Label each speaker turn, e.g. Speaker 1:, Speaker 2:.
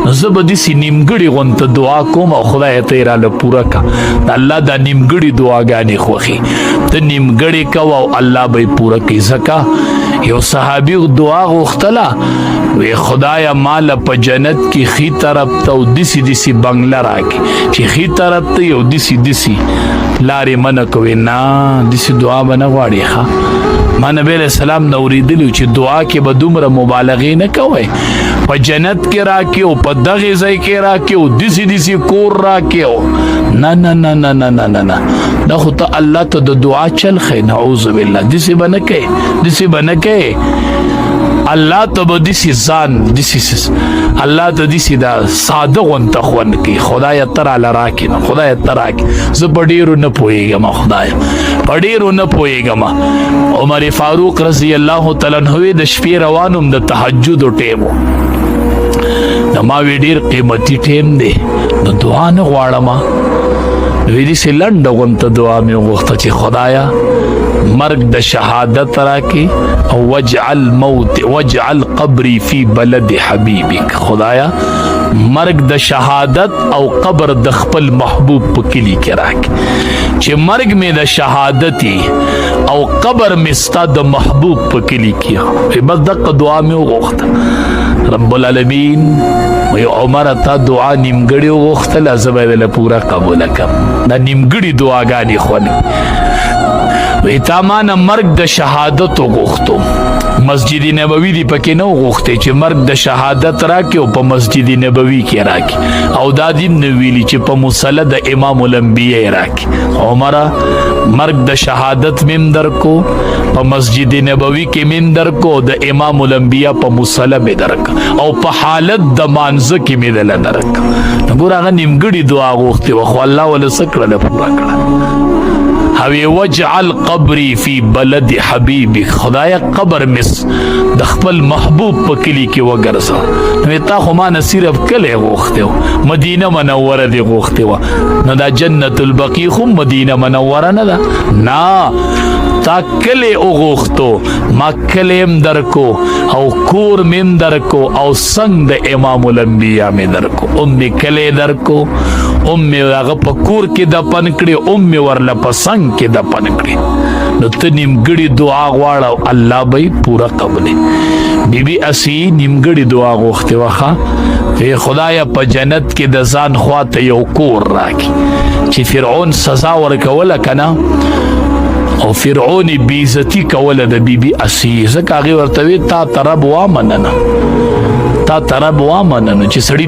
Speaker 1: نو زه به داسې نیمګړې غونته دعا کوم او خدای ته یې راله پوره کا. د الله دا نیمګړې دعاګانې خوښي ته نیمګړې کوه او الله به یې پوره کوي. ځکه یو صحابي دعا غوښتله وی خدایا مال په جنت کې خي طرف ته او دسی بنگله راکې چې خي طرف ته یو دسی لارې منه کوي. نه دسی دعا به نه غواړي. ښه ما نبی علیہ السلام نه اورېدلي چې دعا کې به دومره مبالغې نه کوئ. په جنت کې راکې او په دغې ځای کې راکې او دسی کور راکې او نه نه نه نه نه نه نه نه دا خو ته الله ته د دعا چل ښیې. نعوذ بالله دسی به نه کوې دسی به نه کوې. الله ته به دسی ځان دسی الله ته دسی دا ساده غونته خوند کوي. خدایه ته راله راکې نه خدایه ته راکې. زه په ډېرو نه پوهېږم خدایه په ډېرو نه پوهېږم. عمر فاروق رضی الله تعالی عنه د شپې روانم د تهجد ټیم و. نو ما وی ډېر قیمتي ټیم دی نو دعا نه غواړم. وی داسې لنډه غونته دعا مې وغوښته چې خدایه مرګ د شهادت راکې او وجعل قبري فی بلد حبیبک. خدایا مرګ د شهادت او قبر د خپل محبوب په کلی کې راکې چې مرګ مې د شهادتي او قبر مې ستا د محبوب په کلی کې. بس دغه دعا مې وغوښته. رب العالمین وی عمر تا دعا نیمګړې وغوښتله زه به دله پوره قبوله کړم. دا نیمګړې دعاګانې خوند وی تا ما نه مرګ د شهادت وغوښتو. مسجد نبوي دی پکې نه وغوښتې چې مرګ د شهادت راکې او په مسجد نبوي کې راکې او دا دیم نه ویلي چې په مصلی د امام الانبیاء راکې. عمره مرګ د شهادت مم درکو په مسجد نبوي کې مم درکو د امام الانبیاء په مصلی مې درک او په حالت د مانځه کې مې دله درک. ګوره هغه نیمګړې دعا غوښتې وه خو الله ولې څه کړله پوره کړه. اوی وجعل قبری فی بلد حبیبک. خدایا قبر مس د خپل محبوب په کلی کې وګرځه. نو تا خو ما نه صرف کلی غوښتی و مدینه منوره دې غوښتی وه نو دا جنت البقیع خو مدینه منوره نه ده. نه تا کلی وغوښتو ما کلی م درکو او کور مې م درکو او څنګ د امام الانبیاء مې درکو. مې کلی درکو مې هغه په کور کې دفن کړې مې ورله په څنګ کې دفن کړې. نو ته نیمګړې دعا غواړه او الله به یې پوره قبلې. بیبي اسی نیمګړې دعا غوښتې وه. ښه خدایه په جنت کې د ځان خواته یو کور راکړي چې فرعون سزا ورکوله که نه او فرعون بې عزتي کوله د بیبي اسی. ځکه هغې ورته وی تا ته رب وامننه چې سړي